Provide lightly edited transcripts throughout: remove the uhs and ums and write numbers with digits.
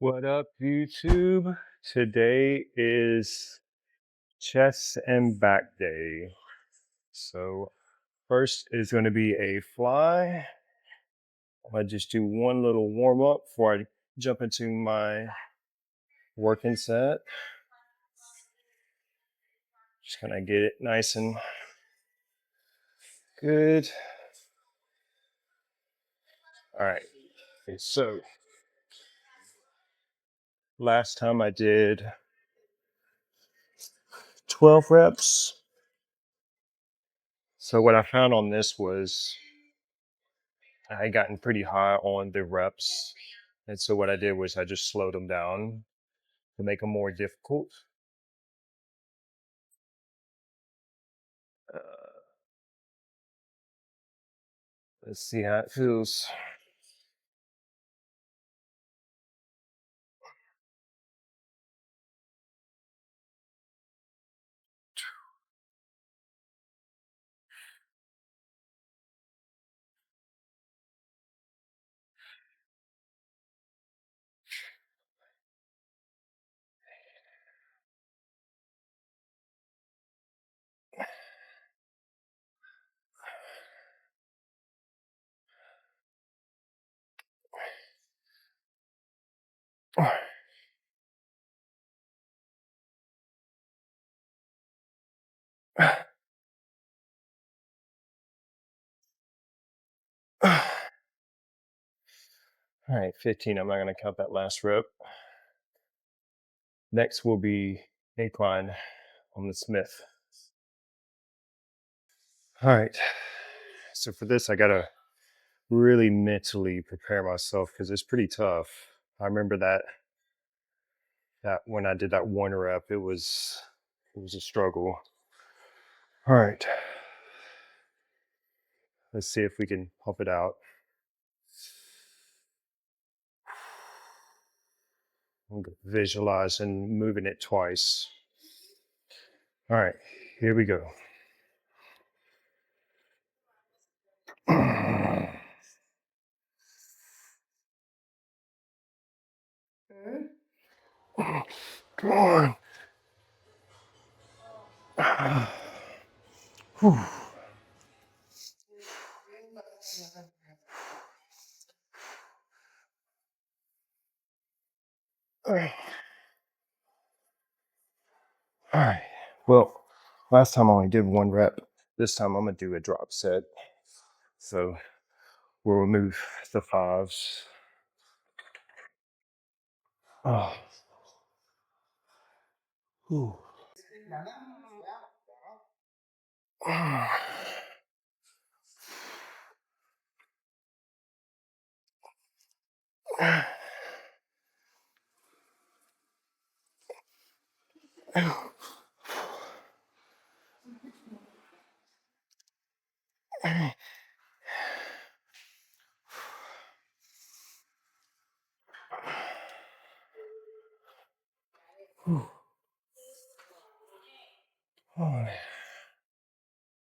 What up, YouTube? Today is chest and back day. So, first is going to be a fly. I just do one little warm up before I jump into my working set. Just gonna get it nice and good. All right. Okay, so, last time I did 12 reps. So, what I found on this was I had gotten pretty high on the reps. And so, what I did was I just slowed them down to make them more difficult. Uh, let's see how it feels. All right, 15. I'm not going to count that last rep. Next will be incline on the Smith. All right. So for this, I got to really mentally prepare myself because it's pretty tough. I remember that when I did that one rep, it was a struggle. All right. Let's see if we can pump it out. Visualizing moving it twice. All right, here we go. Come on. Whew. All right. All right. Well, last time I only did one rep. This time I'm gonna do a drop set. So we'll remove the fives. Oh. Whew.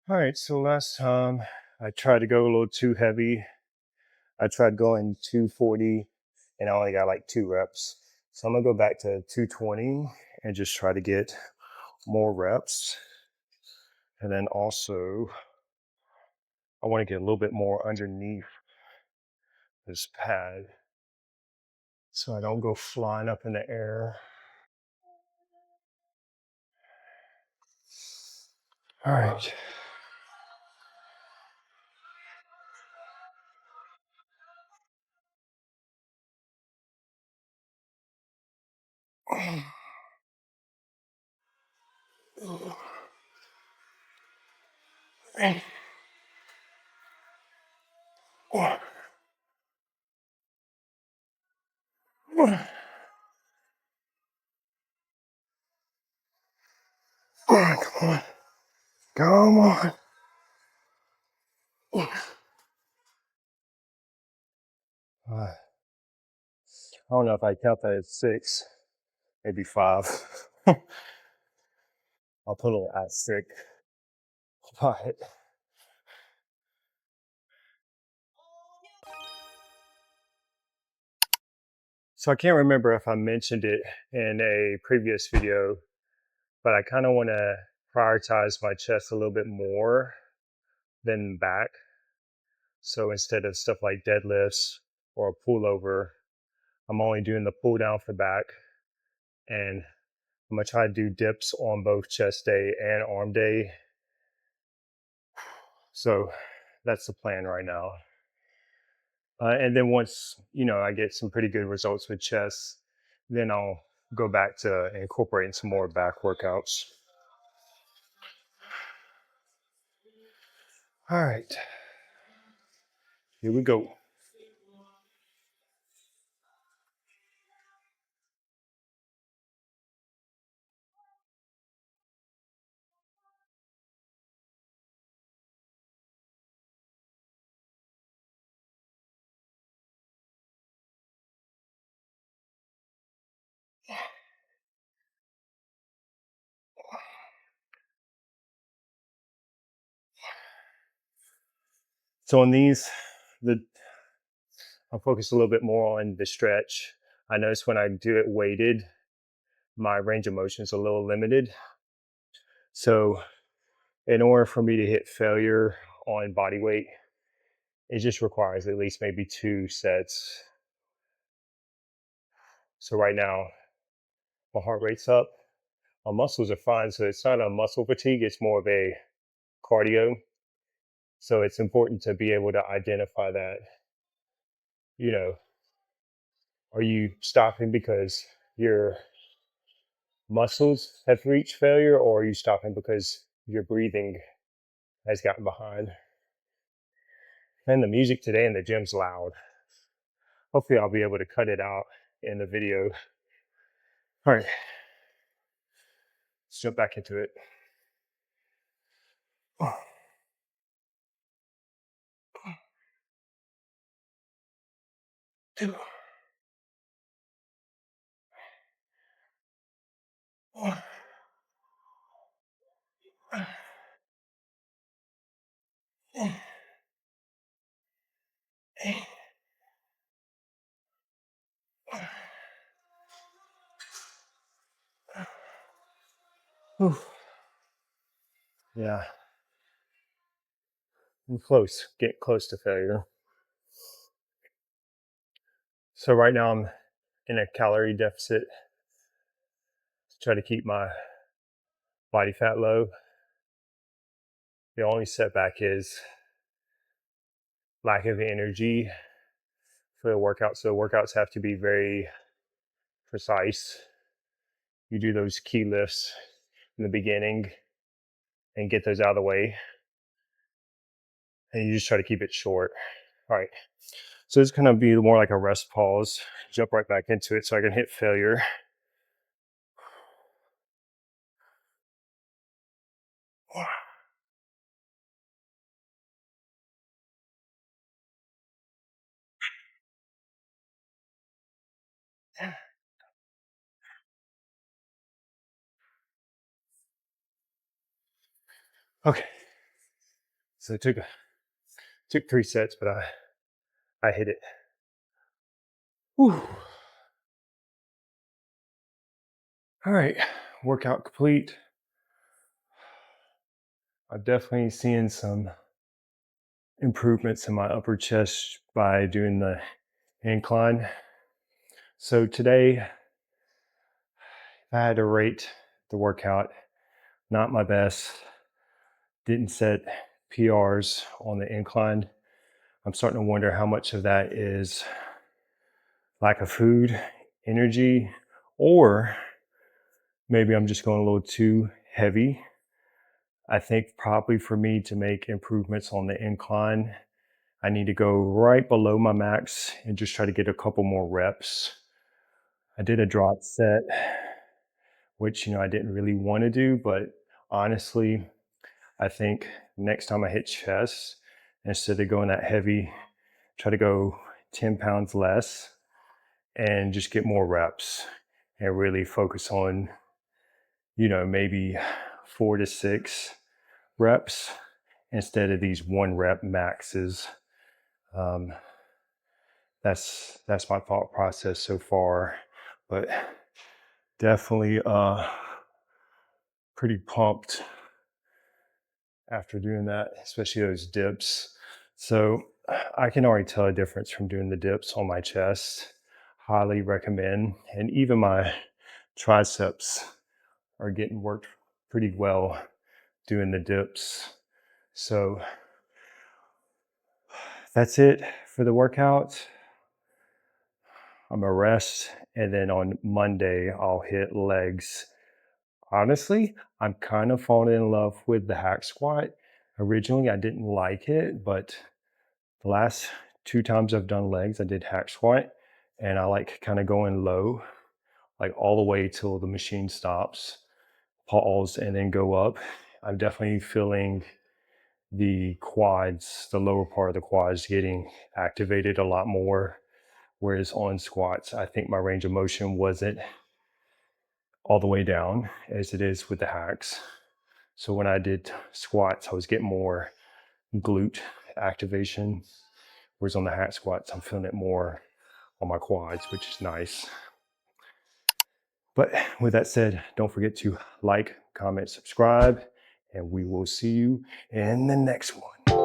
All right, so last time I tried to go a little too heavy. I tried going 240 and I only got like 2 reps. So I'm gonna go back to 220 and just try to get more reps. And then also, I want to get a little bit more underneath this pad so I don't go flying up in the air. All right. Come on. Come on. I don't know if I count that as 6, maybe 5. I'll put a little asterisk by it. So I can't remember if I mentioned it in a previous video, but I kind of want to prioritize my chest a little bit more than back. So instead of stuff like deadlifts or a pullover, I'm only doing the pull down for back, and I'm gonna try to do dips on both chest day and arm day. So that's the plan right now. And then once, I get some pretty good results with chest, then I'll go back to incorporating some more back workouts. All right, here we go. So on these, I'll focus a little bit more on the stretch. I notice when I do it weighted, my range of motion is a little limited. So in order for me to hit failure on body weight, it just requires at least maybe 2 sets. So right now, my heart rate's up. My muscles are fine. So it's not a muscle fatigue, it's more of a cardio. So it's important to be able to identify that, you know, are you stopping because your muscles have reached failure, or are you stopping because your breathing has gotten behind? And the music today in the gym's loud. Hopefully I'll be able to cut it out in the video. All right, let's jump back into it. Two, one. Yeah, I'm close, getting close to failure. So right now I'm in a calorie deficit to try to keep my body fat low. The only setback is lack of energy for the workout. So workouts have to be very precise. You do those key lifts in the beginning and get those out of the way. And you just try to keep it short. All right. So it's going to be more like a rest pause. Jump right back into it so I can hit failure. Okay. So it took 3 sets, but I hit it. Whew. All right. Workout complete. I'm definitely seeing some improvements in my upper chest by doing the incline. So today, if I had to rate the workout, not my best, didn't set PRs on the incline. I'm starting to wonder how much of that is lack of food, energy, or maybe I'm just going a little too heavy. I think probably for me to make improvements on the incline, I need to go right below my max and just try to get a couple more reps. I did a drop set, which, I didn't really want to do, but honestly, I think next time I hit chest, instead of going that heavy, try to go 10 pounds less and just get more reps and really focus on, maybe 4 to 6 reps instead of these 1 rep maxes. that's my thought process so far. But definitely pretty pumped after doing that, especially those dips. So I can already tell a difference from doing the dips on my chest. Highly recommend. And even my triceps are getting worked pretty well doing the dips. So that's it for the workout. I'm gonna rest, and then on Monday I'll hit legs. Honestly, I'm kind of falling in love with the hack squat. Originally, I didn't like it, but the last 2 times I've done legs, I did hack squat, and I like kind of going low, like all the way till the machine stops, pause, and then go up. I'm definitely feeling the quads, the lower part of the quads getting activated a lot more. Whereas on squats, I think my range of motion wasn't all the way down as it is with the hacks. So when I did squats, I was getting more glute activation. Whereas on the hack squats, I'm feeling it more on my quads, which is nice. But with that said, don't forget to like, comment, subscribe, and we will see you in the next one.